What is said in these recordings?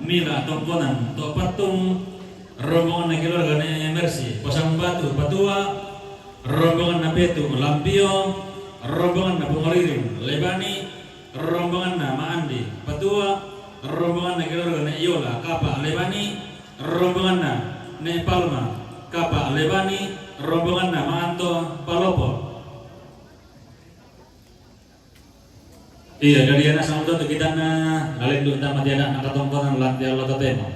mila tongkonan to patung rombongan na keluarga na Mercy Pasang Batu Patua rombongan na Betu Lampio rombongan na Bungaririm Lebani rombongan na Maandi Patua rombongan na keluarga na Iola Kapa Lebani rombongan na Palma Kapa Lebani rombongan na Maanto Palopo. Iya dari anak sama untuk kita na alin dulu utama dia anak nakatongkonan lantai Allah tetema.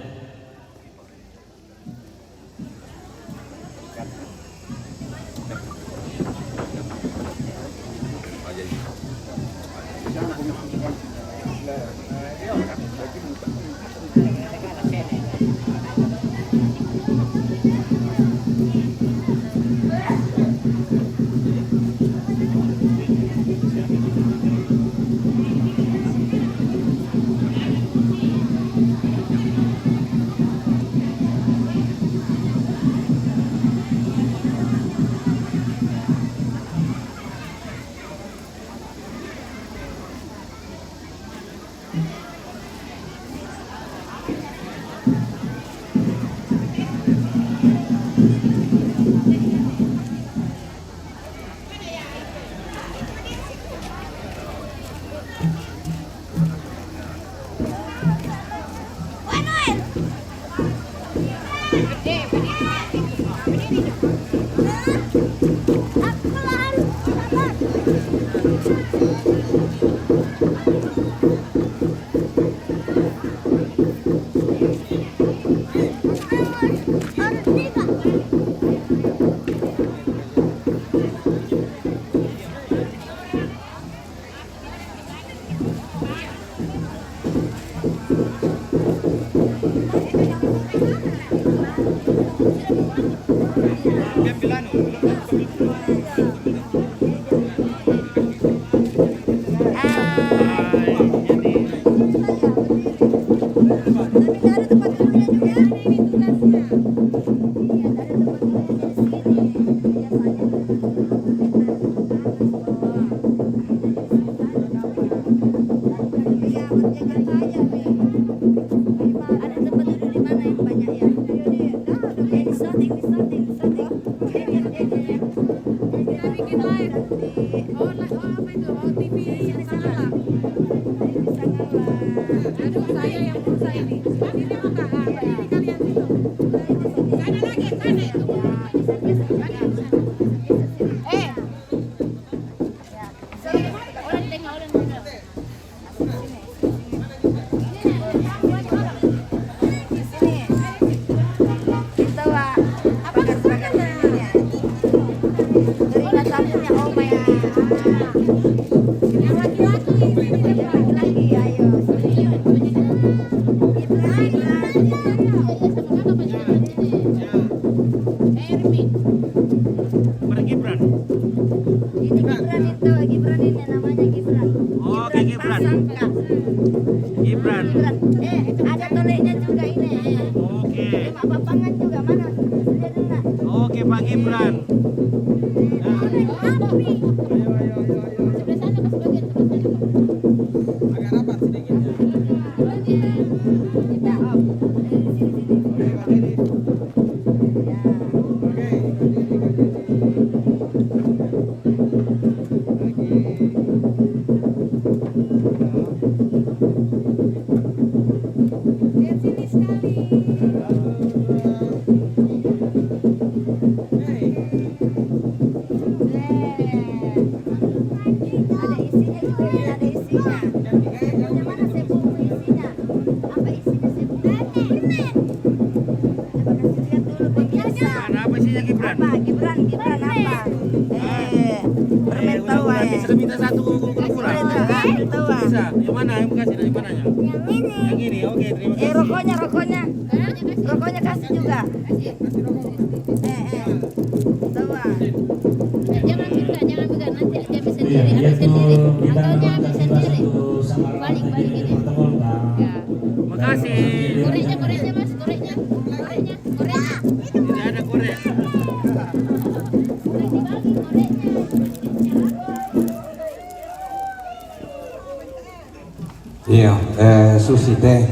Rokoknya kasih juga. Jangan buka nanti dia bisa sendiri, ambil sendiri. Ataunya ambil sendiri. Balik ini. Ya. Makasih. Koreknya mas, koreknya. Tidak ada korek. Korek dibagi koreknya. Iya, Susi teh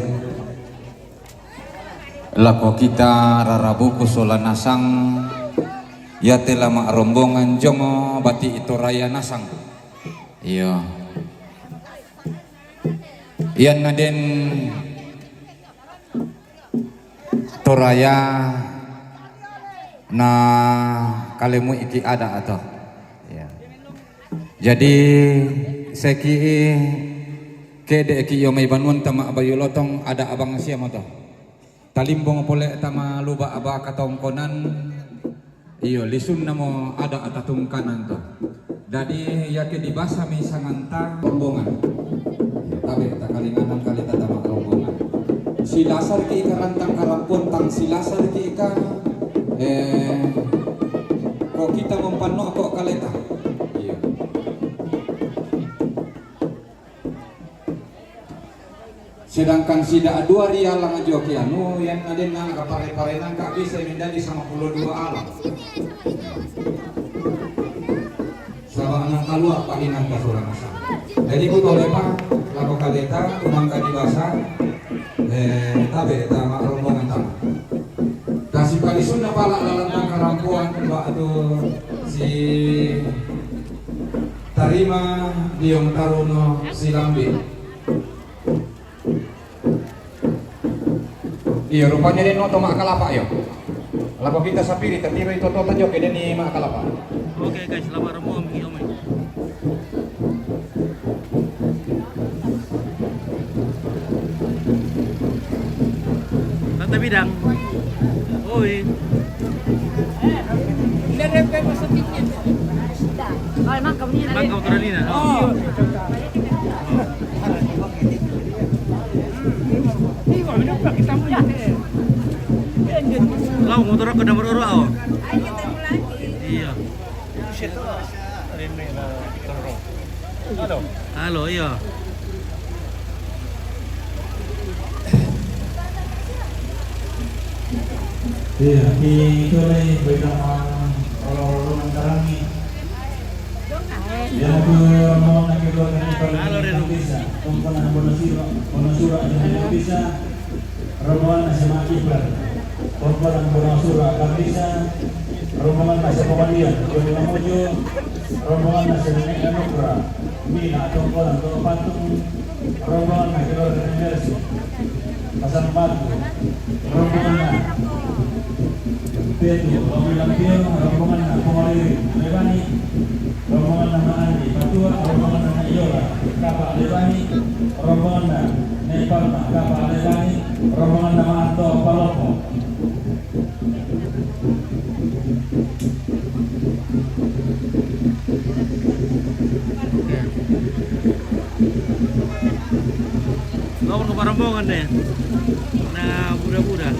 lako kita rarabuku sola nasang ya telah mak rombongan jongo bati itu raya nasang. Iya iyan na din toraya na kalimu iki ada atau ya. Jadi seki kede ki yo may banun tama abayo lotong ada abang siya mo to talimbong pole tama luba aba katongkonan iyo lisun na mo ada atatung kanan to jadi yake dibasa may sanganta rombongan tabi ta kalinganan kali tatama rombongan si lasar ki karantang karampon tang si lasar ki ka kok kita mempanok kok kaleta iya. Sedangkan sida dua rial lang joki anu yang ada nang kapare-parenan ka bisa menjadi sama pulau dua alam sama nang keluar pahinan ka surang asa jadi ku tole pa lako kaleta umang ka dibasa tabe tama rombongan tama kasih kalisun na pala lalantang karampuan ba atu si tarima diong taruno silambi. Iya rupanya dia noto mak kalapa yo. Lapo kita sapiri tertiro itu toto tajo kede ni mak kalapa. Oke guys, selamat rombongan begini omai. Tata bidang. Oi. Mangkau teralina. Oh. Lau motor ke nomor urut iya. Halo, iya. Iya, itu nih beda kalau menterangi. Ya mau nak kedua kalau bisa, komponen bonusura yang bisa, rombongan nasi makiblar, komponen bonusura akan bisa, rombongan nasi pemadian, jadi mamuju, rombongan nasi nenek anukra, mina komponen kalau patung, rombongan nasi keluarga energi, pasang batu, rombongan Petu, rombongan Pomoriri, Lebani, rombongan Andi, Patua, rombongan Iora, Kapal Lebani, rombongan Nepalma, Kapal Lebani, rombongan Anto Palopo. Nomor ke rombongan deh. Nah, budak-budak.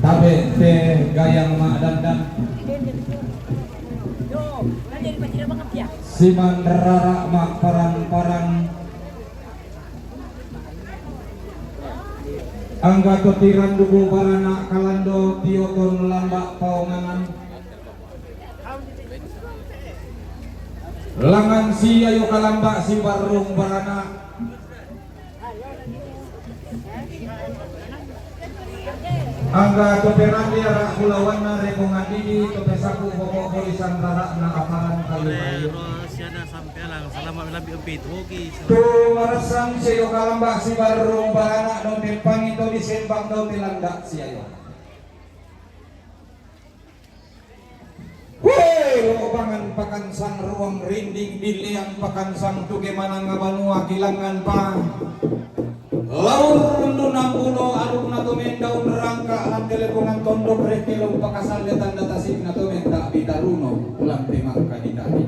Tabe te gayang mak dandan siman rara mak parang-parang angga totiran dugu barana kalando tioton lambak paungangan langan si ayo kalambak si barung barana angga toperan dia rak kulawan na rekongan didi topesaku pokok polisan rara na aparan kayu Siada sampai lang selamat lebih upit. Oke. Tu marasang siyo kalambak si barung barana no tempang itu disembang daw tilandak siyo. Weh, lobangan pakan sang ruang rinding diliang pakan sang tugemana ngabanua kilangan pa. Laur undu nampuno aduk na tumen daun rangka lantel teleponan tondok reke lo pakasal ya tanda tasik na to menta bitaruno ulang tema kanidani.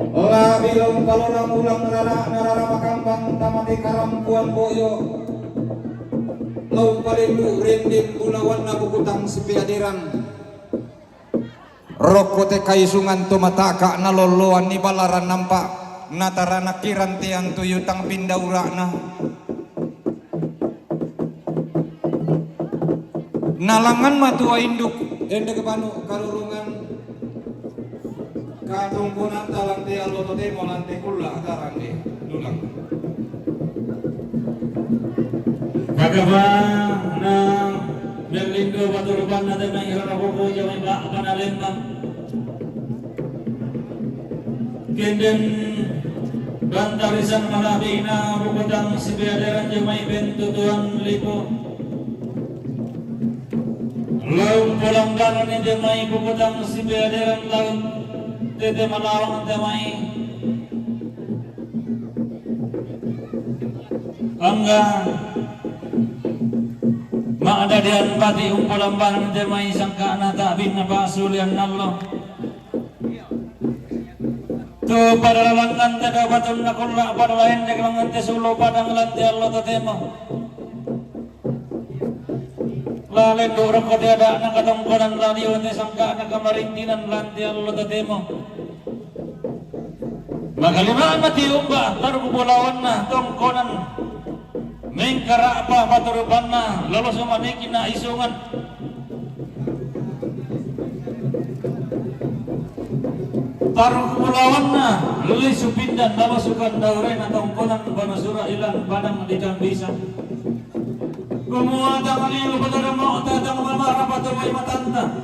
Ola bilong kalorang ulang narara makampang tamati karampuan boyo. Lau palindu rendin gunawan na bukutang si piadiran. Rokote kaisungan tumataka na loloan ni balaran nampak natarana kiran tiang tuyutang pindaura na. Nalangan matua induk ende kepanu karurungan katungkunan talang te aloto te molante kula akarang de dulang Kagabang na Merlindo Baturuban na tayo may harapupo dyan may baka na lembang Kinden Bantarisan malabi na bukutang si Biaderan dyan may 22,000 Laut pulang ganon ini demai bukutang si Biaderan laut tete malawang demai angga maada dian pati umpulang bahan demai sangka nata bin napa sulian nallo tu pada langan tada batun nakulla pada lain dek langan te sulo padang lanti allo tetemo Lalen dorong ko ada na katongkonan laliw te sangka na kamarintinan lanti allo tatemo. Magalimaan mati umba laru kubulawan na tongkonan mengkara apa paturuban na lalu sumanikin na isungan. Taruh kubulawan na luli supindan lalu sukan daure na tongkonan banasura ilan padang di Kambisa. Kumuatang aliyo padara mo tatang mamara patuloy matanda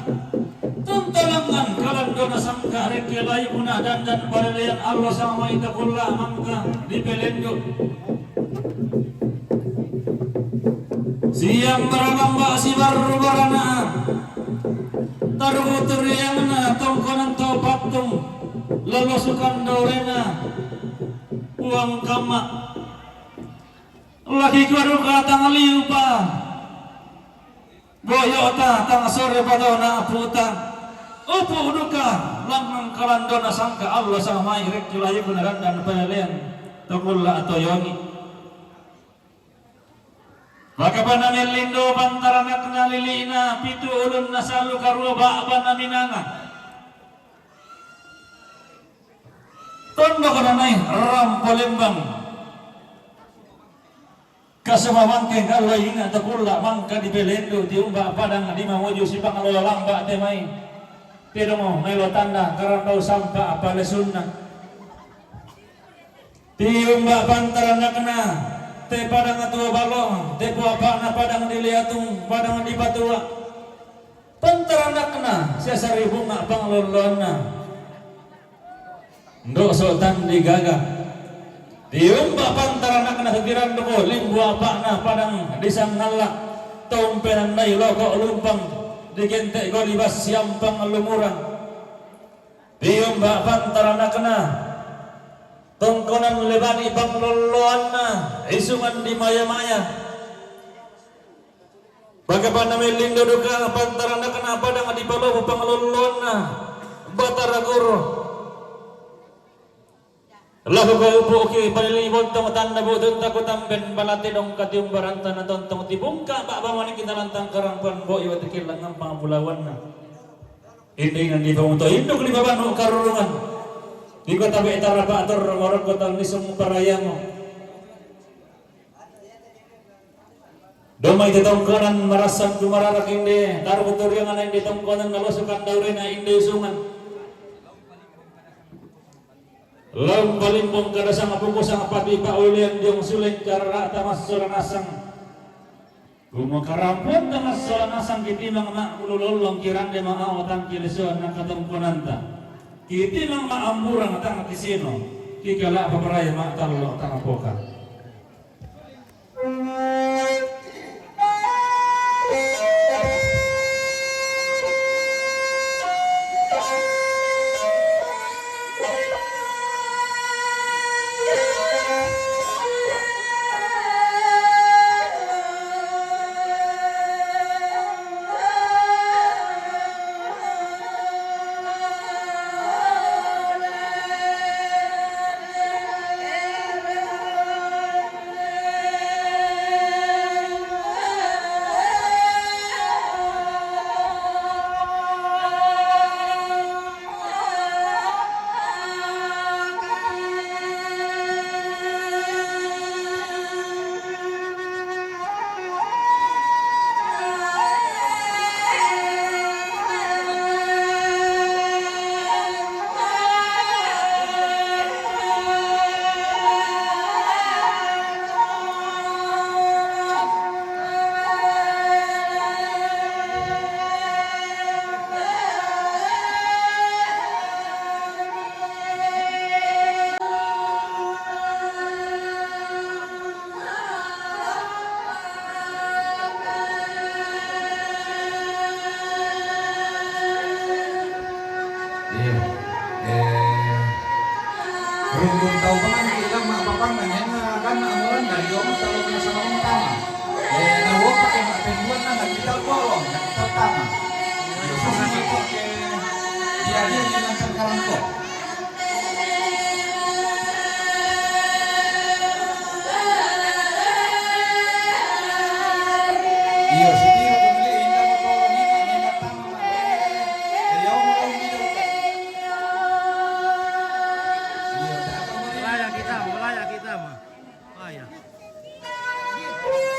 tuntalangan kalan doon na sangka rekilay una dandan paralayan Allah sama itakulla mangka di pelendo siyang barabamba si barbarana taruhutur yang na tongkonan tau patung lolosukan daurena uang kama lagi kuaru katang aliu pa boyota tang sore pada na puta upu duka langang kalando na sangka Allah sama irek kilayu beneran dan pelelean tokulla atau yongi maka bana melindo bantarana kenalilina pitu ulun nasalu karua ba'ban minanga tondo kananay ram polembang kasamawangke kalau ingat takulla mangka di belendo di umba padang di mamuju si pangalola lamba temai pero mo may tanda karandau sampa apa lesunna di umba pantaran na kena te padang atua balong te apa na padang diliatung padang di batua pantaran na kena sesari bunga pangalolona ndok sultan di gagah diumba pantara nak na sagiran ko limbu apa na padang disang nalak tompenan nay loko lumpang digente ko libas siampang lumurang diumba pantara nak na tongkonan lebani pangloloan na isungan di maya-maya bagaimana melindo duka pantara nak na padang di balo pangloloan na bataraguro Lahu ka upo ki palilibot tong tanda budon takut tamben balate dong katium baranta na tontong tibungka ba bawani kita lantang karangpan bo iwat kilang ng pangabulawan na hindi nga di pamunto indok di babano karurungan di ko tabi itara pa ator morog ko tal nisong paraya mo domay titongkonan marasan kumararak hindi taruh yang ana hindi tongkonan nalusukan daw rin na hindi sungan Lam balimbong kada sang pungkusang pati paulian diong suling karara tamas soranasang kumakarampuan tamas soranasang kitimang mak ululolong kirande maawatan kilisuan na katungkunanta kitimang maamurang atang kisino kikala paparaya mak talo atang apoka Iya. Rumpun tahu paman ilang mak papan nanya kan amulan dari om kalau kena sama om tama. Nawo pakai mak penduan na kita bolong, kita tama. Susi kok dia dengan kawan kok. Iya, sendiri pemilih indah motor nina tama. Beliau mau minum. Malaya kita mah. Malaya. Tunggu.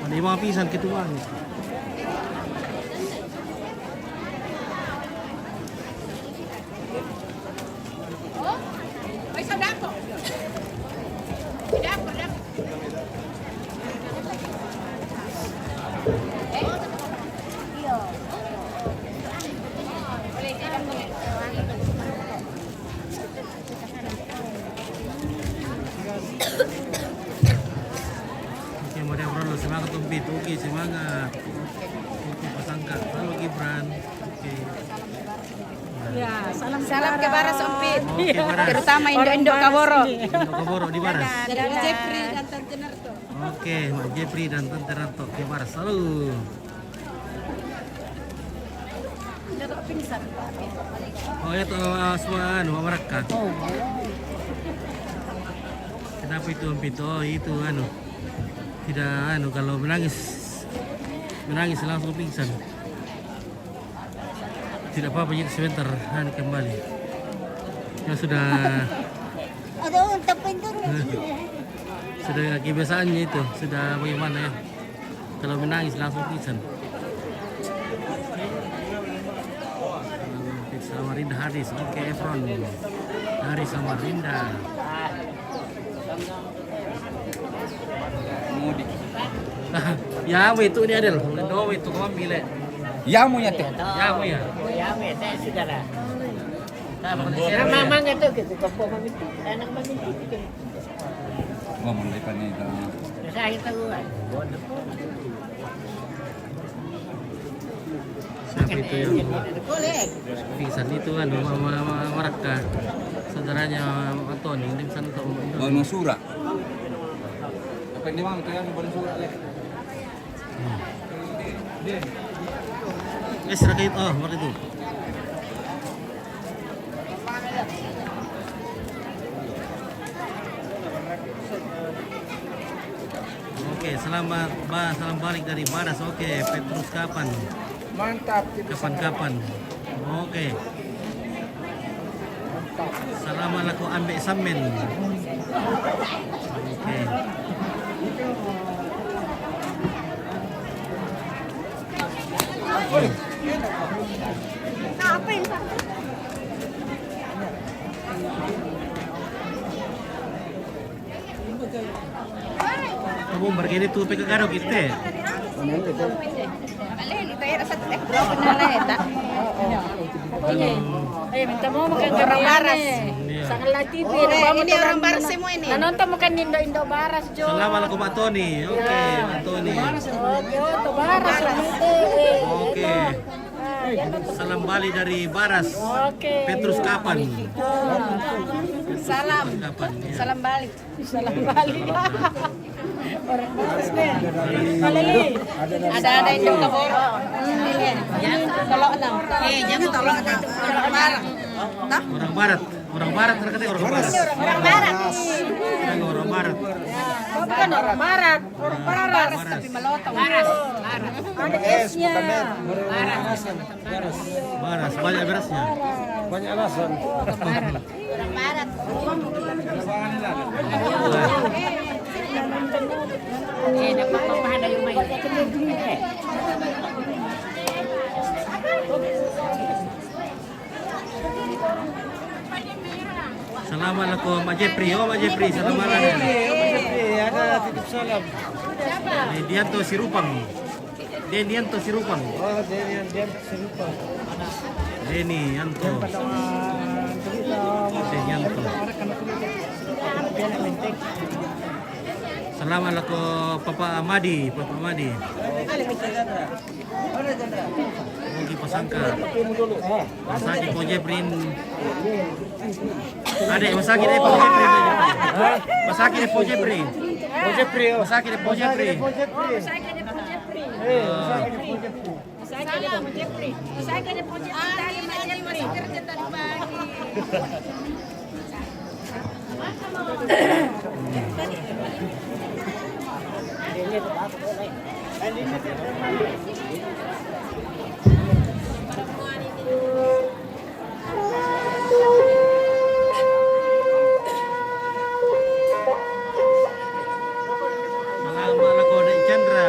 Ada mga pisan kituan. Semangat Tumpit, oke semangat. Oke pasangka, halo Gibran. Oke. Ya, salam ke Baras Ompit. Oke, Baras. Terutama Indo-Indo Kaboro. Indo Kaboro di Baras. Dan Jeffrey dan Tante Narto. Oke, Mak Jeffrey dan Tante Narto ke Baras. Halo. Oh ya tuh semua mereka. Kenapa itu Ompit? Oh itu tidak kalau menangis langsung pingsan. Tidak apa-apa jadi sebentar kembali. Ya sudah sudah kebiasaannya itu, sudah bagaimana ya kalau menangis langsung pingsan. Samarinda Haris, oke Efron dari Samarinda. Ya, itu ni Adel. Do itu kau ambil. Ya mu ya teh. Ya, mu ya. Ya, saya sudah lah. Mama nggak tahu gitu, kau mau minta, anak mau minta. Ngomong di depan itu. Saya tahu kan. Siapa itu yang Boleh. pingsan itu mereka saudaranya Antoni di sana tuh. Oh, Nusura. Apa ini mang kayak bukan surat ya? Rakit mari itu. Oke, salam balik dari Baras. Oke, Petrus kapan? Mantap. Kapan-kapan. Oke. Salam aku ambek samen. Oke. Apa yang Kamu bergini tuh pe kagaro kita. Alin, ito yung sa tekro na leta. Minta mo magkakaroon baras. Sa TV. Ini orang baras mo ini. Nanonton mo kan Indo baras, Jo. Salamat ako Mbak Tony. Oke, Mbak Tony. Ito baras. Oke. Salam Bali dari Baras. Petrus kapan? Salam. Kapan? Ya. Salam balik. Salam balik. Orang baras nih. Malili. Ada Indo kaboro. Yan, tolok na. Jangan tolok na. Orang barat. Orang Barat. Orang Barat terkata orang Barat. Orang barat. Orang Barat. Bukan orang barat. Orang baras tapi melotong. Baras. Ada esnya. Baras. Banyak berasnya. Banyak alasan. Orang barat. Dapat pemahada yung may. Salamat ako Mak Jepri. Oh Mak Jepri, salamat ada titip salam. Dianto Sirupang. Dianto Sirupang. Oh, Dianto Sirupang. Dianto. Salamat ako Papa Amadi. Lagi pasangka. Masaki po Jeprin. Ada masaki deh po Jeprin. Masaki deh po Jeprin. Masaki deh po Jeprin. Salamat ako Dek Chandra.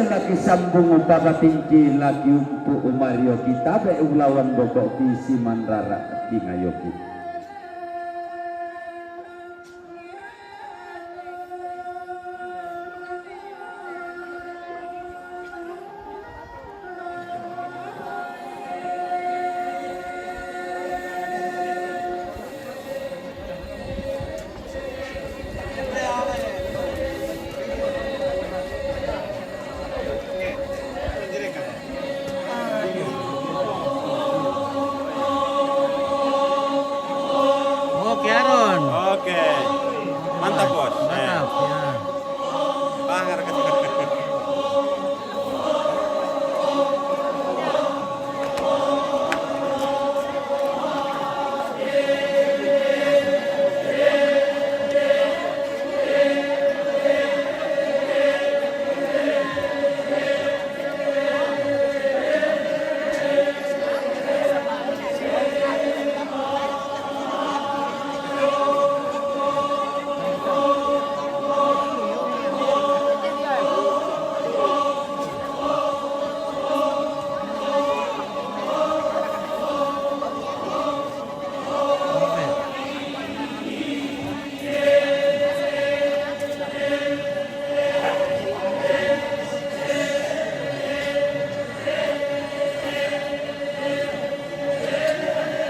lagi sambung upaka tinggi lagi umpu umario kita be ulawan bokok di siman rara di ngayoki. Oke Aron. Oke. Mantap, Bos. Mantap. Ya. Bangar ke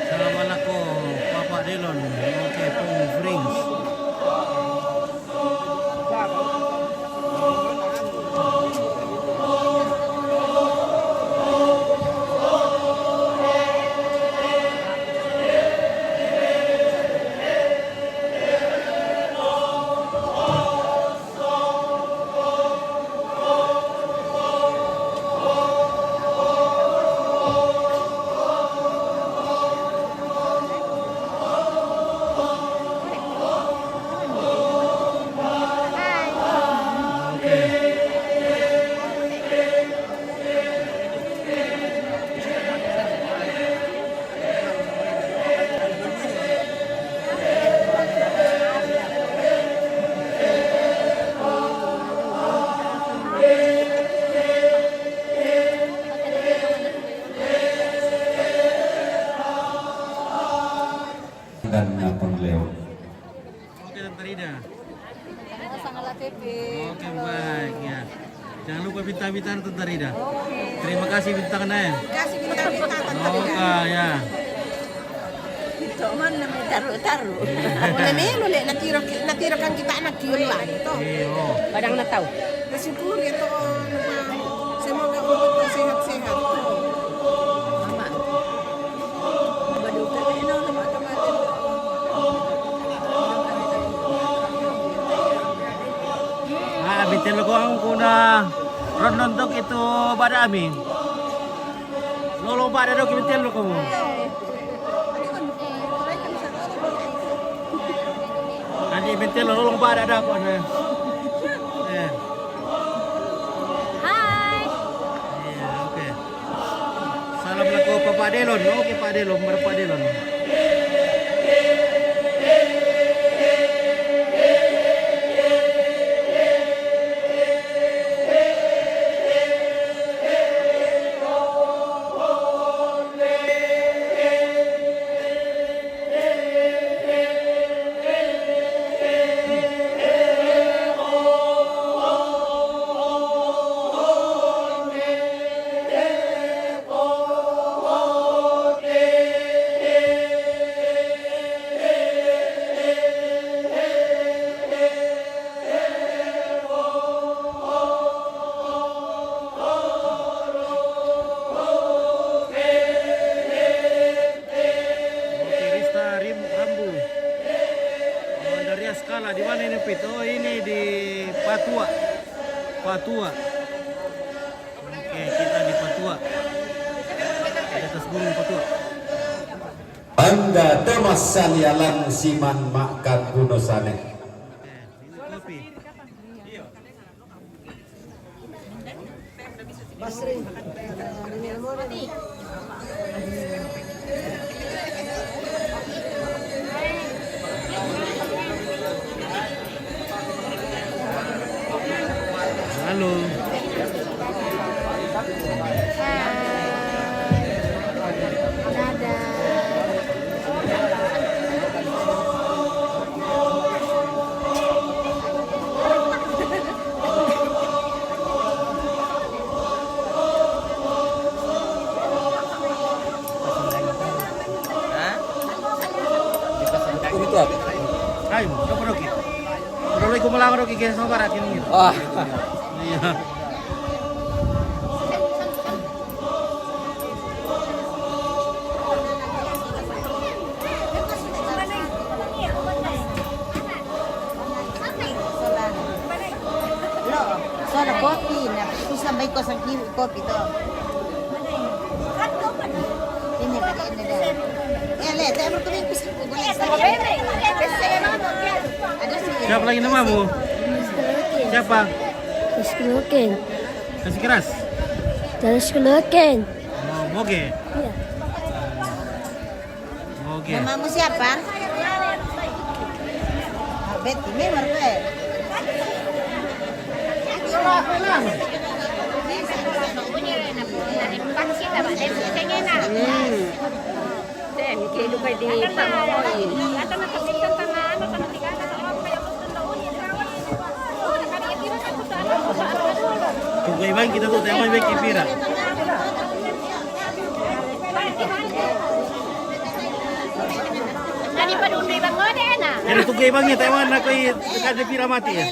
Assalamualaikum Bapak Delon. Oke, Pung Frings. Dan Napang Leo. Oke, Tante Rida. Sangatlah TV. Oke, baik ya. Jangan lupa bintang-bintang Tante Rida. Terima kasih bintangnya. Kasih bintang-bintang Oke, ya. Ito man na may taro-taro. Wala na yun, ulit. Natira kan kita anak yun lang. Ito. Iyo. Padang nataw. Nasiguro ito. Semoga umot na sehat-sehat. Mama. Maduka na yun. Namatamatin. Bintin ko ang kuna ronondok itu pada amin. Lolo pada dok bintin ko mo. Nanti bintin lolo pada ada ko na. Eh. Hai. Iya, oke. Salam laku Papa Delon. Oke, Pak Delon, Pak Delon. Skala di mana ini Pit? Oh ini di Patua. Patua. Oke, kita di Patua. Di atas gunung Patua. Bangga Thomas Salialang Siman Makat Gunosane. Oke, ini kopi. Halo. pulang ro kike sama barat ini. Wah. Iya. Soalnya kopi, nah itu sampai kosan kiri kopi tuh. Ini pakai ini dah. Lihat, saya bertemu pisau boleh. Ada sih. Siapa lagi namamu? Siapa? Kelukin. Kasih keras. Terus kelukin. Oh, Moge. Iya. Moge. Namamu siapa? Betty, memang ke? Tugay bang kita tuh tema baik kipira. Tadi padundu ibang ngode na. Jadi tugay bang kita tema nak koi kada pira mati ya.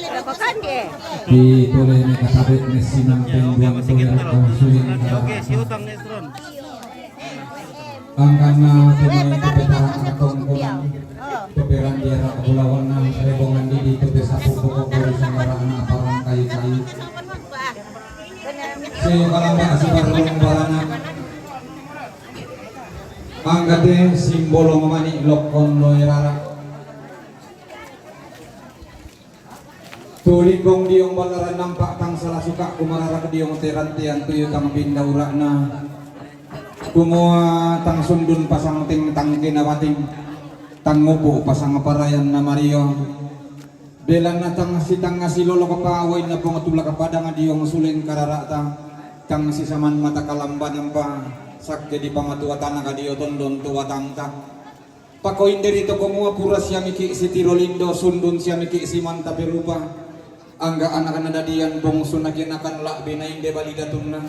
Di boleh ni kasabit ni sinang Ya, oke tingguan masih boleh kita atau sulit. Nanti oke si utang Nesron. Angkana pemain kebetulan atau ngomong keberan dia kepulauan nang rebongan di tebe sapu pokok dari sembarang aparan kayu-kayu. Seo kalamba asibarong barana. Anggate simbolo mamani lokon loirara. Tulikong diong balaran nampak tang salah suka kumarara ke diong terantian tuyo tang bindaura na. Kumua tang sundun pasang ting tang kinawating tang ngupo pasang parayan na Mario belan na tang sitang ngasilolo kapaway na pungatula kapada nga diyong suling kararata tang sisaman mata kalamban pa sak jadi pamatuatan na kadiyo tondon tuwatang ta pakoin derito kumua puras siya miki si Tirolindo sundun siya miki si Manta Perupa angga anak nadadian bongso na kinakan la binayin de balidatun na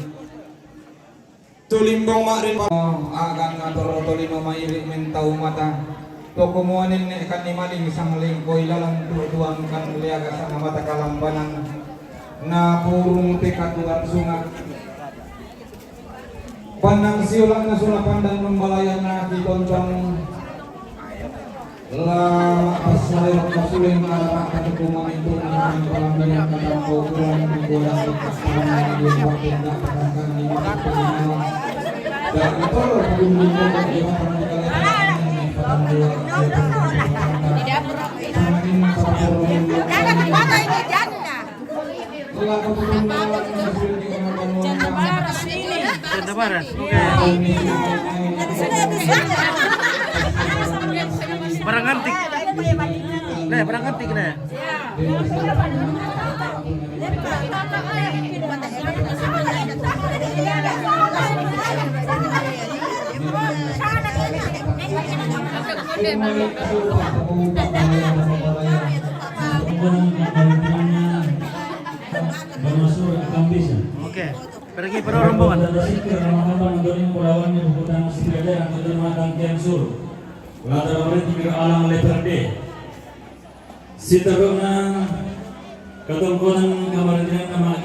tulimbong marin agan nga torotolino mairik mentau mata to kumuanin ni kan ni maling isang lingkoy lalang tutuan kan liaga sa mata kalambanan na purong tekatuan sunga panang siulang na sulapan dan membalayan na kitoncang la pasayo kasuling arah katukuman itu na palambayan kadang kukulan kukulan kukulan yung wakil na katangkan ni makapaginawa dan itu pagumulong ko di ba parang Janda baras. Barang antik. Nah, barang antik nah. Oke, pergi per rombongan. Sitaruna ketongkonan kamardian nama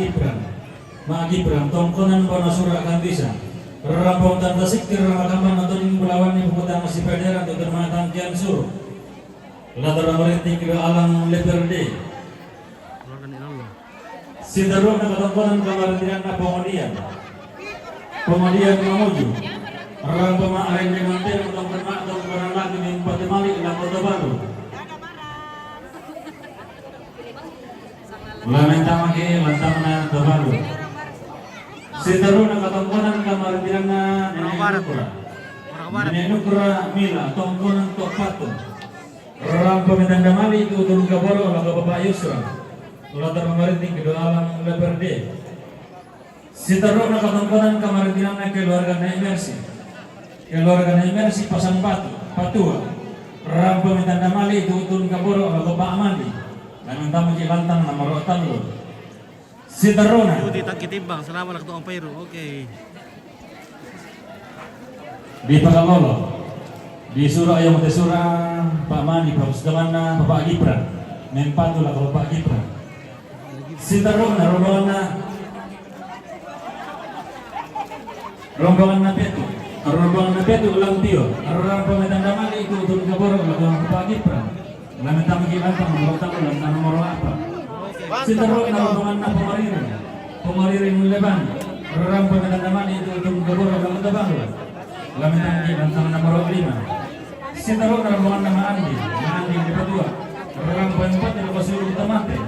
Magibran tongkonan Bonasura Kandisa Rampong Tanda Sikir Ramakamban Antonin Pulawan yang Bukutang Masih Pederan untuk Dermatang Kiansur Latar Amarinti Kira Alang Leperde Sitaruna ketongkonan kamardian Pemadian Mamuju Rampong Ma'arin dengan Ter Tongkonan lagi di Empati Malik Kota Baru Lamentama ke lantang Tobalu. Sitaruna ketongkonan kamardian Nenukura Mila tongkonan Tokpatu. Rampong Mitanda Mali itu turun ke Boro laga Bapak Yusra. Latar Mariting kedua alam Leperde. Sitaruna ketongkonan kamardian keluarga Emersi. Keluarga Emersi Pasang Batu, Patua. Rampong Mitanda Mali itu turun ke Boro laga Bapak Amandi. Dan tamu Cilantang nomor 8 lo. Sitaruna. Yudi tak kitimbang selama nak tuang Peru. Oke. Di Pakalolo. Di Surah yang Surah Pak Mani, Pak Pusdamana, Bapak Gibran. mempatu lah kalau Pak Gibran. Sitarong na rombongan na Petu. Rombongan na Petu ulang tio. Orang pemetan damali itu turun ke borong lakukan Pak Gibran. Lalu tamu kita mengutak ulang tanah moro apa. Sitarong na rombongan na Pemaririn Leban. Orang pemetan damali itu turun ke borong lakukan tabang. Lalu tamu kita tanah moro 5. Sitarong na rombongan nama Andi di Patua. Orang pemetan di lokasi utamate.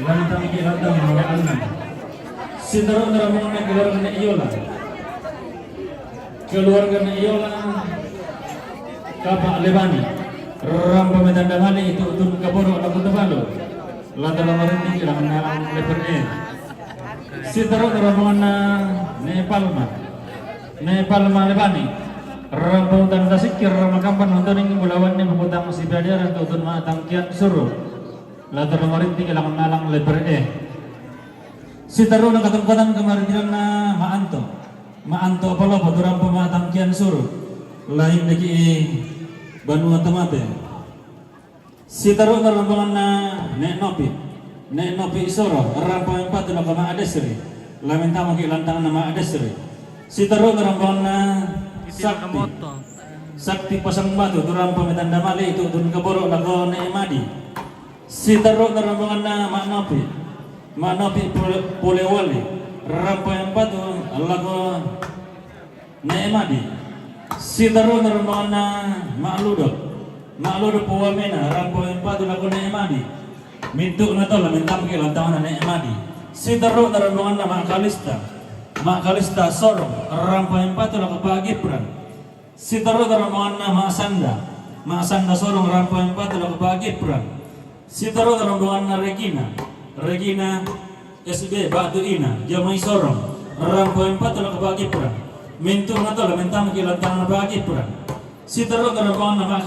Lalu tamu kita tanah moro 6. Sitarong na rombongan na keluarga Iola. Keluarga Iola Kapak Lebani Ram pemetan damali itu utun kaboro lagu tabalo lata lamarin kira menalang leper Sitaro rombongan Nepalma Lebani Ram pemetan tasikir makampan nonton ini bulawan ni mengutang si pelajaran utun matangkian suruh lata lamarin kira menalang leper Sitaro nakatungkatan kemarin na Maanto pala paturang pamatangkian suruh lain lagi Banua Tamate. Sitaro na rombongan na Nek Nopi Isoro rampa 4 na kama Adesri lamin tama kilantang nama Adesri. Sitaro na rombongan na Sakti Pasang Batu turang pametan damali itu turun kaboro lago na Emadi. Sitaro na rombongan na Mak Nopi Pulewali rampa 4 lago na Emadi. Sitaro na rombongan na Makludo Puwamena rampo 4 lago na Emadi. Mintuk na to lamintam kilantang na Emadi. Sitaro na rombongan na Makalista Sorong rampo 4 lago Pak Gibran. Sitaro na rombongan na Maasanda Sorong rampo 4 lago Pak Gibran. Sitaro na rombongan na Regina SB Batu Ina Jamai Sorong rampo 4 lago Pak Gibran. Mintung na to lamintam kilantang na Pak Gibran. Sitaro na rombongan na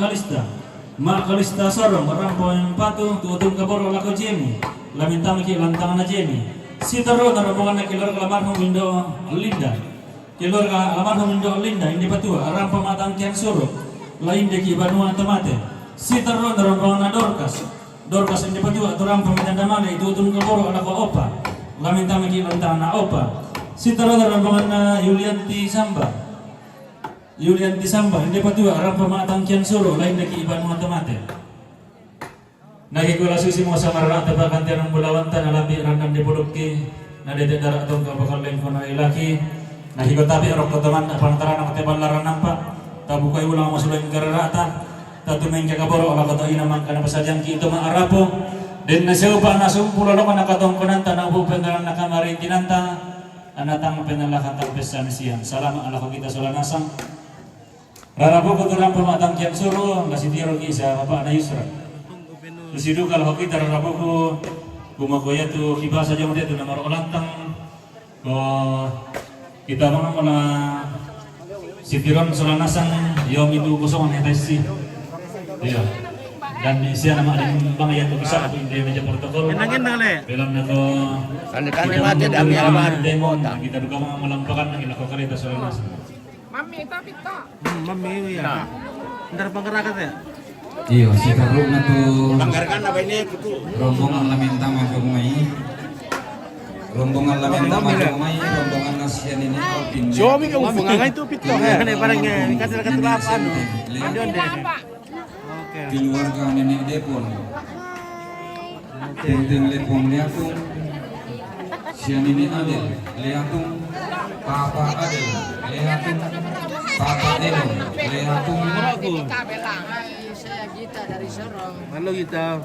Makalista Sorong rampo 4 tutun kaboro lago Jenny lamintam kilantang na Jenny. Sitaro na rombongan na keluarga almarhum Indo Linda hindi Patua rampo matangkian suruh lain deki Banua Tamate. Sitaro na rombongan na Dorcas hindi Patua tu rampo mitandamale tutun kaboro lago Opa lamintam kilantang na Opa. Sitaro na rombongan na Yulianti Samba hindi Patua rampo matangkian suruh lain deki Banua Tamate. Nagikula susi mo sa marala tabakan tiyan ng bulawanta na labi randam di puluki na dededara atong kabakal lengko na ilaki nahikotabi arok kotaman apantara ng katibal laran nampak tabukay ulang masulayin kararata tatumeng kakaboro ala kato inaman ka na pasadyang ki ito maarapo din na siya upa na sumpuro ka na katong kunanta na upupin ka lang nakamarin tinanta anatang penalakatang pesan siya salamat ala ko kita sulanasang rarapo ko tulang pamatang kiyan suro nasitiro ki sa mapa na yusra Sidu kalau kita rarapo ko gumagoya tu kibasa jam dia tu nama olantang ko kita mga mula sitiron sulanasang yom itu kosong ang hetesi iya dan siya nama ada mga yan tu bisa aku hindi meja protokol bilang na to Kani mati dami aman demo kita duga mga malampakan ng ilako karita sulanasang Mami ito pito. Mami ya. Ntar pangkarakat ya. Iyo, si Karlo na to Tanggarkan na ba ini kutu rombongan laminta magumay. Rombongan laminta magumay, rombongan na siya ni Alvin. Xiaomi ka ufunga nga ito pito Parang katulapan no. Andun deh. Oke. Keluarga nenek Depon. Tenteng Lepong Liatung. Siya ni Adel Liatung. Papa Adel Liatung. Papa Elon Liatung. Dari Sorong. Halo kita.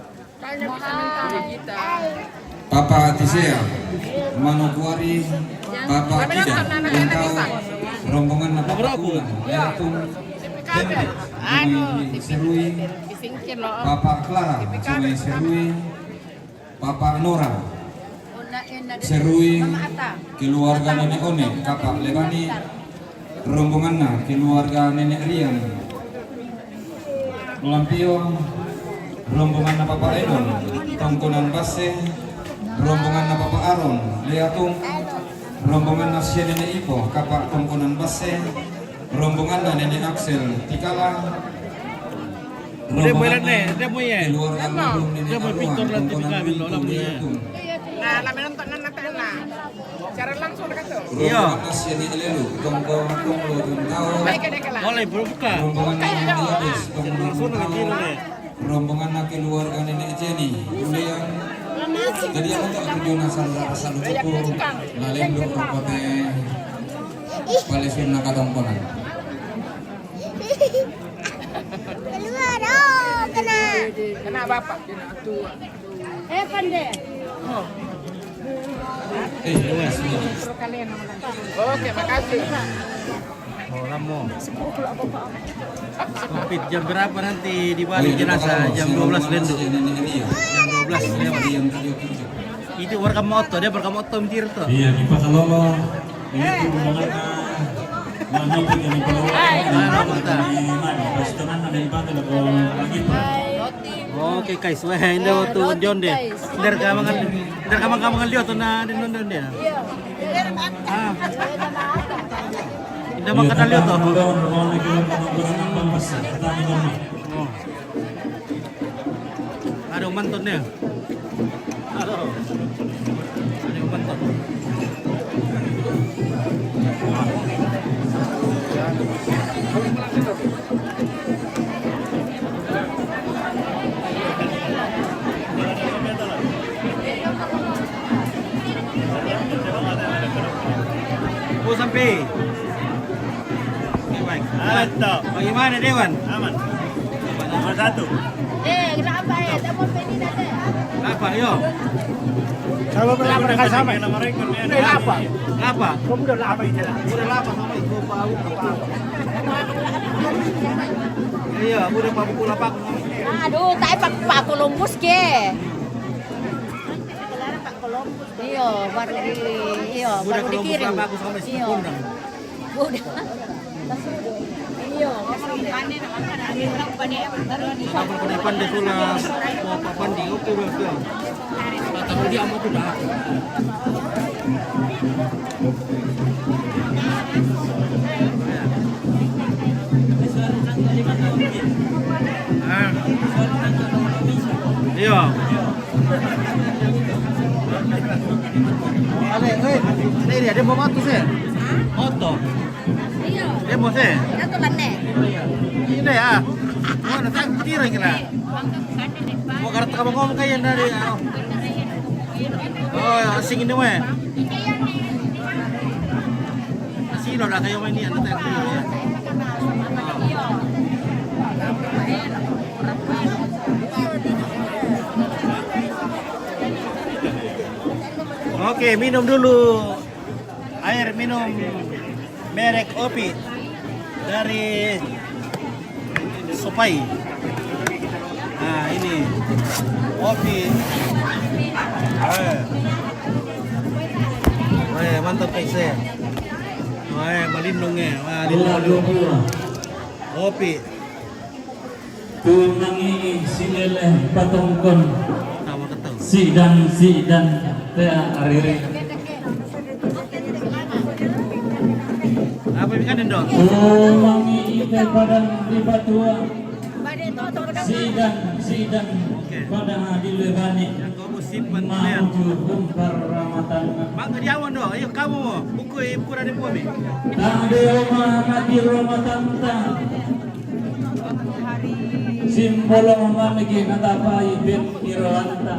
Papa Tisea, Manokwari, Papa Ida, Bungkau, rombongan Napakulan, Liatung, Henry, Serui, Papa Clara, Sungai Serui, Papa Nora, Serui, keluarga Nenek One, Kapak Lebani, rombongan keluarga Nenek Rian, Lampio, rombongan na Papa Edon, Tongkonan Base, rombongan na Papa Aron, Liatung, rombongan na siya Nenek Ipo, Kapak Tongkonan Base, rombongan na Nenek Axel, Tikala, Dia boleh nih, dia mau ya. keluarga Agung Nenek Dia mau Arwah, pintar nanti tongkonan dikawin Bulu lo lah punya. Agung. Nah, lama nonton nanti lah. Cara langsung dekat tuh. Iya. Rombongan Asyani Elelu, tongkonan Tonglo Tuntao. Boleh buka. Rombongan Nadiadis, Tonglo Langsung Tuntao. lagi nih. Rombongan keluarga Nenek Jenny, mulai yang jadi aku tak tujuan asal asal cukup lalendo kote Palestina katongkonan. Keluar, oh, kena. Kena bapak. Pandai. Kalian Oke, makasih. Oh lama. Sempit jam berapa nanti dibalik jenazah? Jam 12 lendu. Jam 12 lewat. Itu warga moto, dia warga moto mentir tuh. Iya, di Pakalolo. Ini rombongan manopik yang di Pakalolo. Pastikan ada di Pakalolo ko lagi pa. Oke guys, wah ini tuh John deh. Dari kamangan dia tuh na di London deh. Ah. Indah makan lihat tuh. Rombongan keluarga Tongkonan Ambang Basa. Tani kami. Oh. Ada manton dia. Ada manton. Oh sampai. Oke baik. Bagaimana Dewan? Aman. Nomor 1. kenapa ya? Kamu pilih nanti. Apa yo? Kalau berapa sama? Apa? Apa? Kamu udah lama itu lah. Udah lama sama itu bau apa? Iya, udah babu pula pak. Aduh, tayo Pak Columbus ke. Iyo, baru dikirim. Bagus sama si Iyo. Kundang. Udah. Iyo. Kapal kena pandai sulah. Bapak pandi, oke betul. Tapi dia mau tuh dah. Iya. Ale, ini dia mau moto sih. Moto. Iyo. Dia mau sih. Ito lang ne. Ini ya. Mau natang tira kira. Mau kartu kamu ngomong kayak dari. Oh, asing ini mah. Sino lah kayo main ni ano tayo tira. Oke, minum dulu air minum merek Opi dari Sopai. Nah ini Opi. Mantap guys ya. Malindungnya, malindung. Opi. Tunangi silele patongkon. Tawa ketau. Sidang teh ariri. Apa ikan dong? Tunangi ite padang di Batua. Sidang pada hadil lebani. Yang kamu simpan lihat. Maju kumpar ramatan. Bang Diawan dong, ayo kamu buku ukuran di bumi. Tangde omah mati ramatan ta. Simbolo mamagi natapai bin irlanta.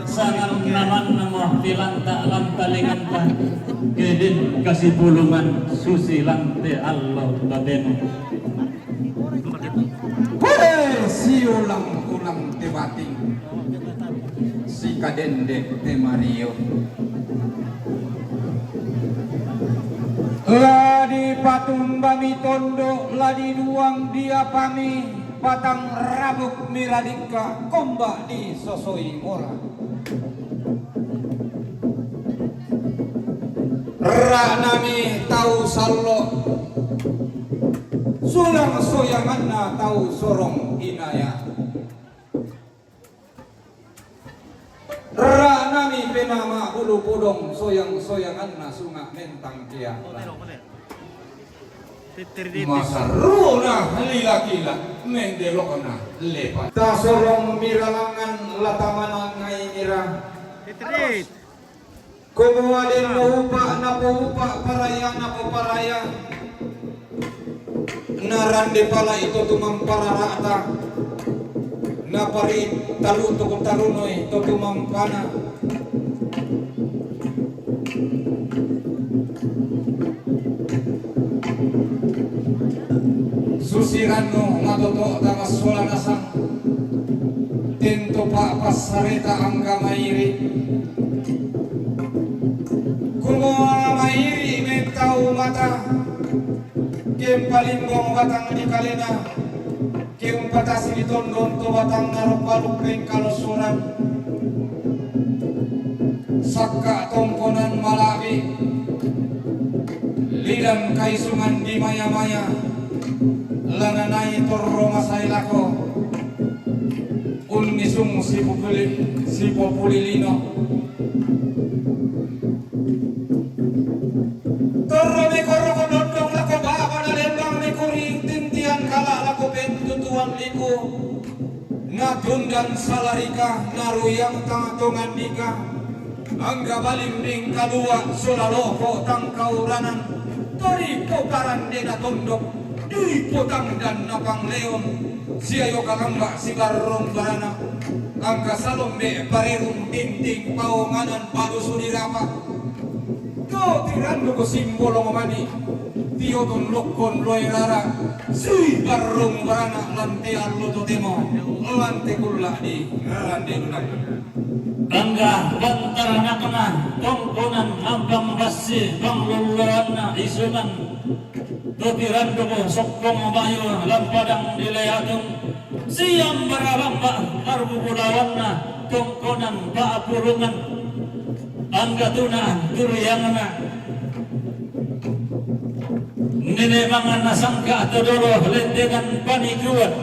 Sangat naman nama tilanta lanta linganta. Kedin kasih bulungan susi lante Allah badenu. Si ulang tebating si kadendek te Mario ladi patumbami tondo ladi duang dia pami patang rabuk miradika komba di sosoi ora ranami tau sallo sulang soyangan na tau sorong inaya ranami penama bulu podong soyangan na sunga mentang kia Masaruna lila-kila mendelokna lepat. Tasorong miralangan latamanang ngainira. Kumuadin naupa paraya napuparaya. Narande pala itu tumampararata. Napari talu tukul tarunoy to tumampana. Susirano ngatoto tamas wala nasang tento pa pasareta ang kamairi kumuha mairi mentau mata kiem palimbong batang di kalena kiem patasi di tondon to batang narupaluk ring kalosuran sakka tongkonan malawi lidan kaisungan di maya-maya lananay torro masailako unisung si populilino torro mi korro kodondong lako baba na lembang mi kuring tintian kala lako pentutuan liku natundan salarika naruyang tangatongan dika angga balimbing kadua sulaloko tangkauranan tori poparan deda tondok Dui potang dan napang leon siayo kalamba si barong barana angka salombe parerum tinting paonganan padu sudirapa to tirando ko simbolo ngomani tioton lokon loirara si barong barana lante allo totemo lante kulla di rande lunak Bangga bantarana kena tongkonan ambang basi bang luluranna isunan Tutiran dumo sokong bayo lampadang dileatung siang barabamba arbu kudawanna tongkonan paapurungan anggatuna duriyangna nene mangan nasangka todoro lendengan panikuan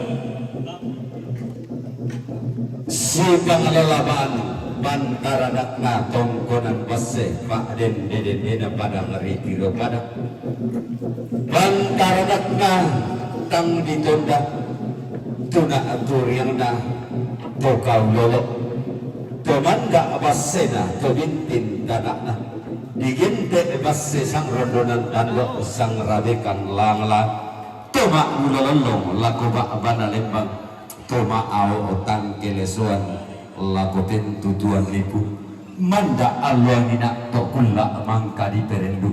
Si panglalaban bantaradak na tongkonan base pak den deden pada ngeri tiro pada bantaradak na tang ditonda tuna atur yang na pokaw lolo tomanda base na tobintin danak na diginte base sang rondonan tando sang radekan langla toma mulalolong laku bak bana lembang toma au otang kelesuan lakoten tutuan lipu manda alwanina tokulla mangka di perendu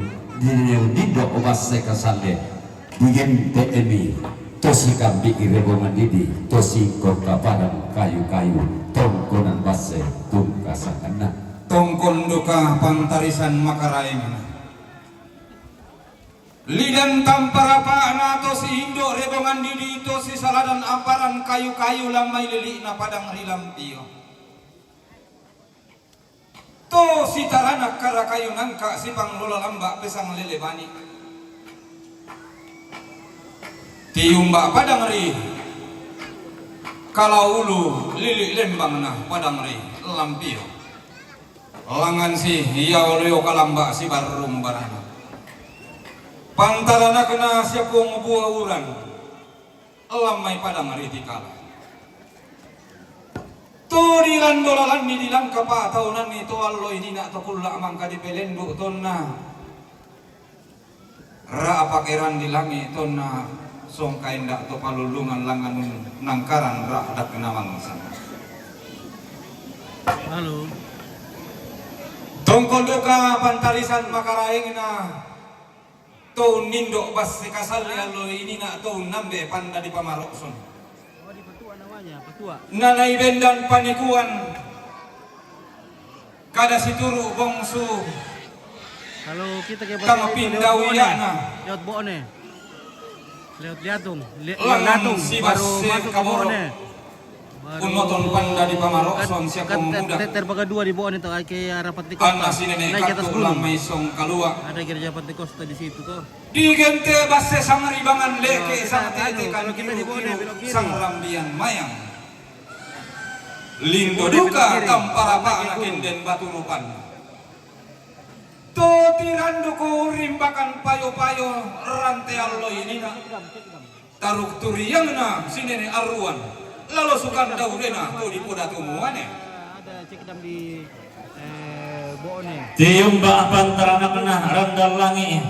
dido obase kasande digen TMI tosi kambi irebongan didi tosi kota padang kayu-kayu tongkonan base tungkasakana tongkon duka pantarisan makaraing lidan tamparapa na tosi indo rebongan didi tosi saladan amparan kayu-kayu lamai lili na padang rilampio to si taranak kara kayu nangka si panglola lamba pesang lelebani tiumba padang ri kalau ulu lili lembang na padang ri lampio langan si iya oleo kalamba si barum barana pantalana kena siapong buah uran lamai padang ri tikala to dilan dolalan ni dilang kapa tahunan ni to allo ini nak to kulla mangka di pelendu tonna ra pakeran di langi tonna songkai ndak to palulungan langan nangkaran ra dak kenawang sana halo tongkol duka pantalisan makaraing na to nindo bas kasal allo ini nak to nambe panda di pamarokson nanay bendan panikuan kada situru bongsu kalau kita ke tama pindaw na lewat boone lewat liatung latung si baru basse masuk ke kaboro boone unoton panda di pamarokson siya pemuda terbaga dua di boone itu kayak rapat di Costa ana sinene naik ke atas katu ulang gunung may song kalua ada gereja rapat di Costa di situ tuh digente basse sang ribangan leke sang tete kan kita di boone belok kiri sang rambian mayang lindo duka tampara pa anakin den batu rupan To tirandu ko rimbakan payo-payo rantai allo ini na. Taruk turiyang na sinene aruan. Lalu sukan daw na to di poda tumuan Ada cekdam di Boone. Tiumba pantaranak na randal langi.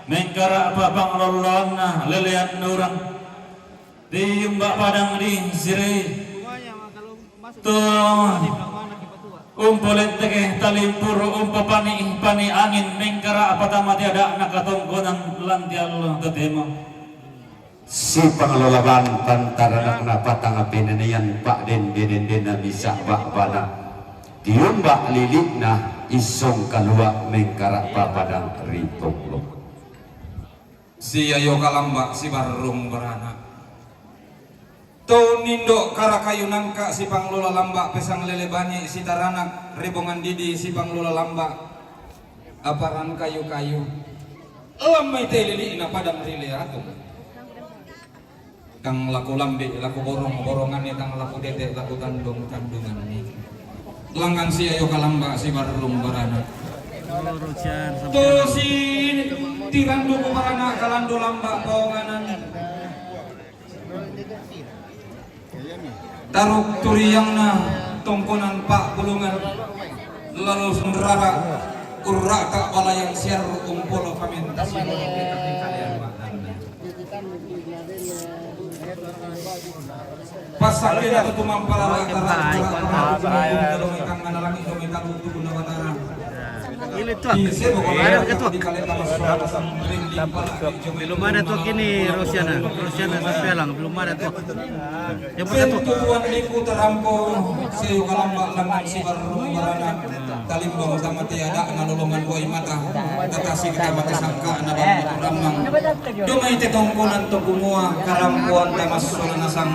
Mengkara apa bang lolon na lelean nurang. Tiumba padang di siri. Semuanya kalau masuk To umpolet teke talimpuro umpapani pani angin mengkara apa tama tiada nakatongkonan lantial tetema. Si pengelola pantaran na patang pinanian Pak Den bisa Pak Bana diumbak lilik na isong kalua mengkara papadang ritong. Si ayo kalamba si barung beranak. To nindo karakayu nangka si panglola lamba pesang lele bani si taranak rebongan didi si panglola lamba aparan kayu-kayu lamai telili ina padang rile atung kang laku lambe laku borongan kang laku dede laku tandungan ni langgan si ayo kalamba si barung beranak. To si tirandu beranak kalando lamba bawanganan taruk turiyang na tongkonan Pak Bulungan lalu sundrara urra tak balayang siar umpolo pamentasi kalian pasal dia ketumang pala Ini tuh, belum ada tuh kini Rosiana sampelang belum ada tuh. Yang punya tuh. Tuan liku terampo seu kalamba langan si barana talimbang sama tiada nalolongan boy mata tatasi kita mata sangka na bang ramang. Dumay tetongkonan to kumua karampuan tamas nasang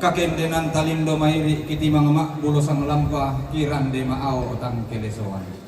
kakendenan talindo mairi kiti mga makbulo sang lampa kirande maaw tang kelesoan.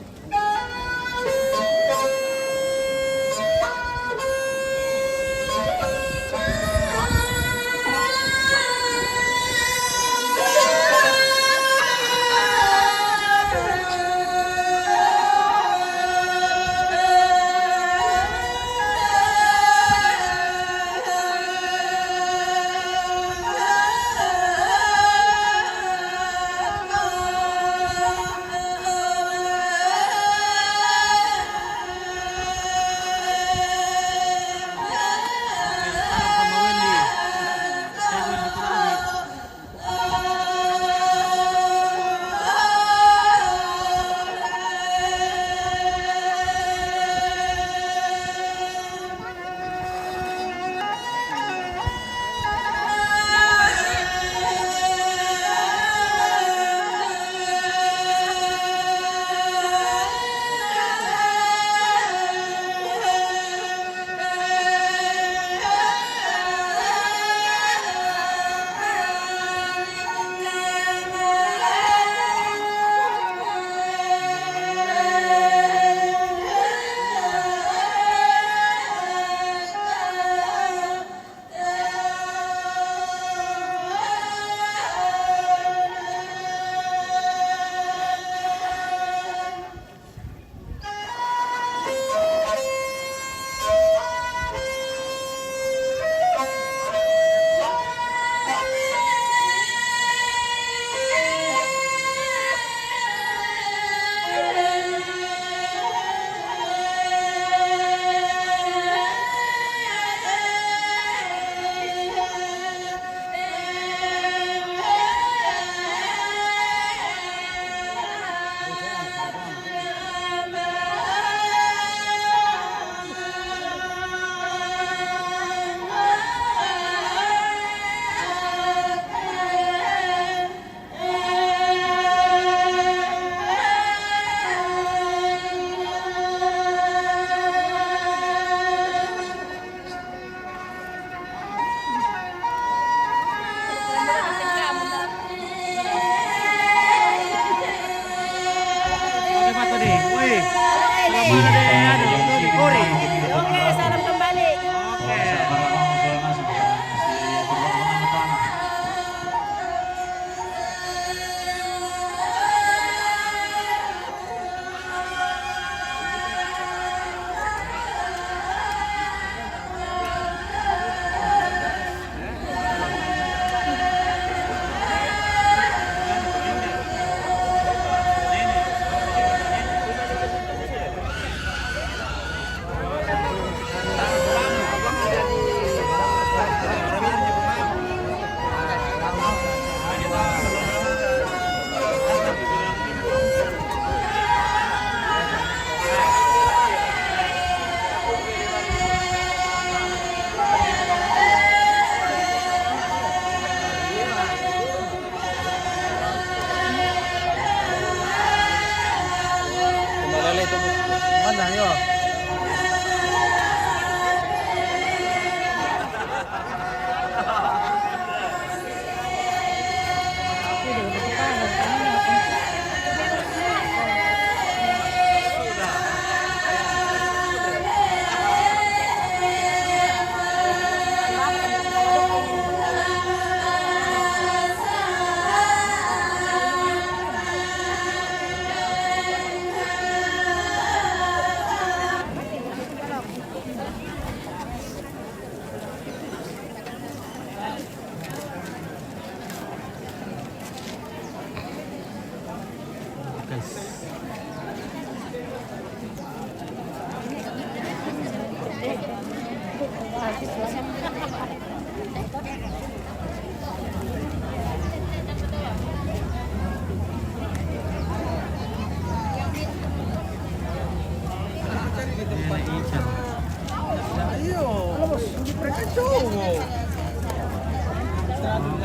Oke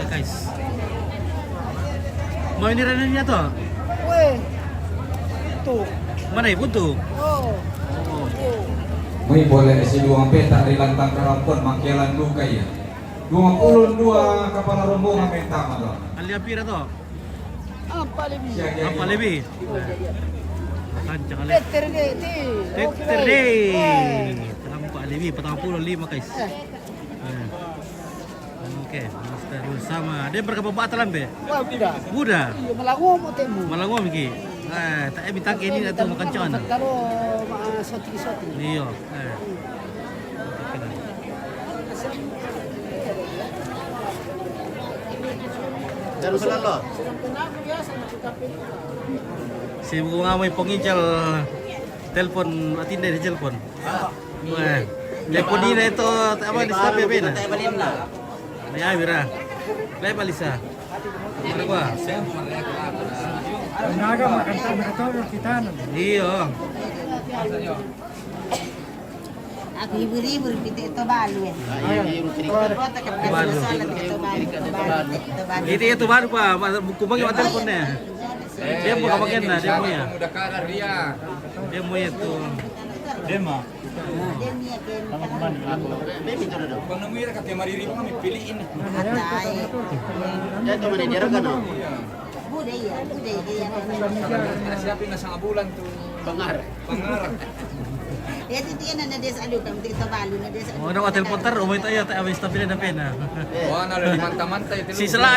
guys. Mau ini renanya tuh? Weh, tuh. Mana ibu tuh? Oh. Muy boleh si dua peta di lantang kerampon makialan luka ya. 22 kepala rombongan minta mah. Ali apira tuh? Apa lebih? Apa lebih? Kancang kali. Teter deh. Teter deh. Tampak lebih 45 guys. Oke, master bersama. Dia berapa batalan be? Wah, udah. Buda. Iya, malango mo temu. Malangom ki. Tak bintang ini atau makan cana. Kalau soti-soti. Iya. Dan selalu. Si ngamay pengincal telepon atin dari telepon. Wah. Telepon ini itu apa di sapi bena. Ya bira. Lai balisa. Mana gua? Naga makan tanah kita. Iya. Aku ibu-ibu piti ito balo eh. Bota ka Balo. ito balo. Itu baru pa, kumagi ang teleponnya. Dia mau kabagian na, dia mo ya. Udah karar dia. Dia mo itu. Dema. Kung namira ka kay mariri mo kami piliin. Atay. Dito man ni Ragano. Budaya. Siapin na sa bulan to. Pangar. Pangarap. Ya titiyan na des alo kam tito balo na des. Oh, na telepon tar, umay tayo, tayo abis tapi na pena. Wah, na manta-manta itu. Si Sela.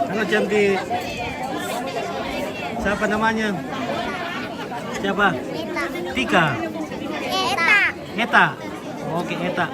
Ano jam di siapa namanya? Siapa? Tika. Eta. Oke, Eta.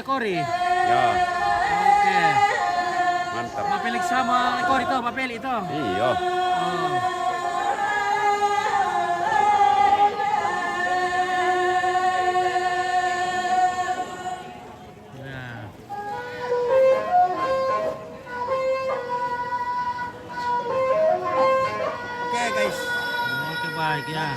Kori. Ya, Oke. mantap. Mapelik sama Kori itu, mapel itu. Iya. Oh. Nah. Oke guys. iki ya.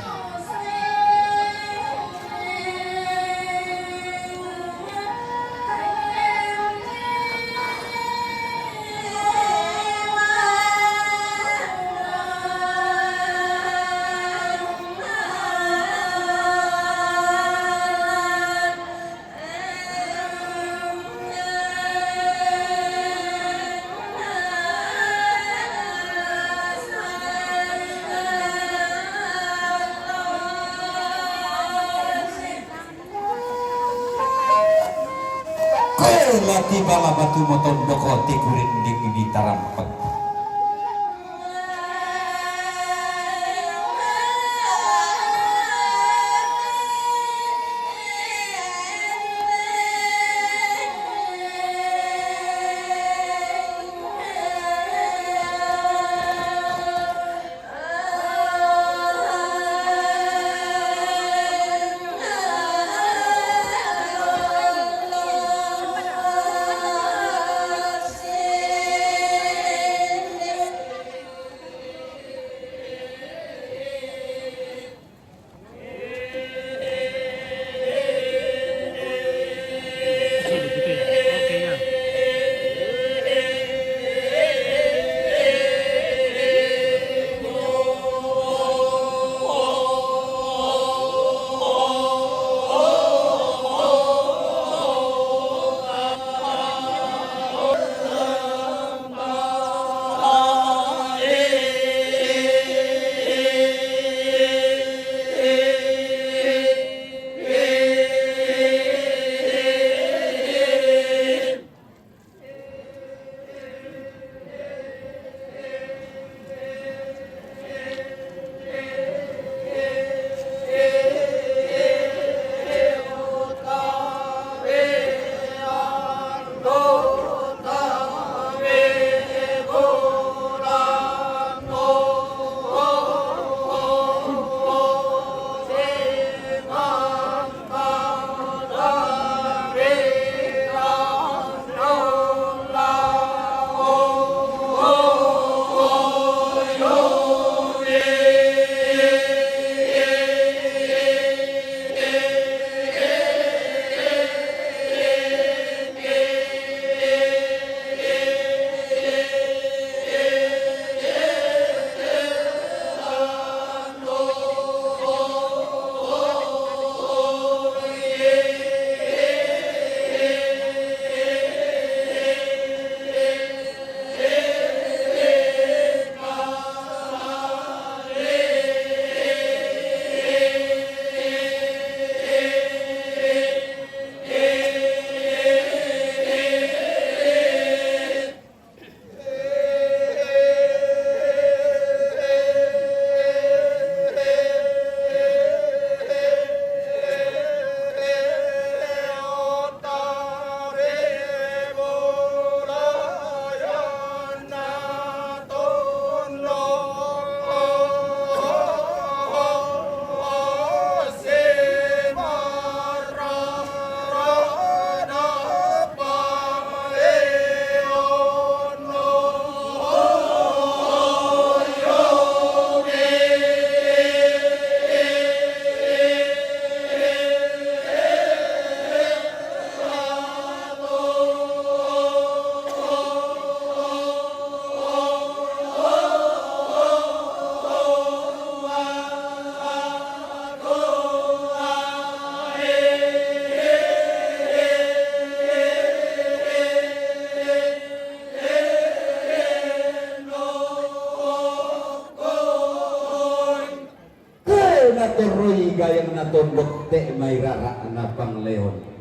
Lati bala batu moton doko tikurin di tarampet. Natoroy gayang natondok te may rara na pang leon.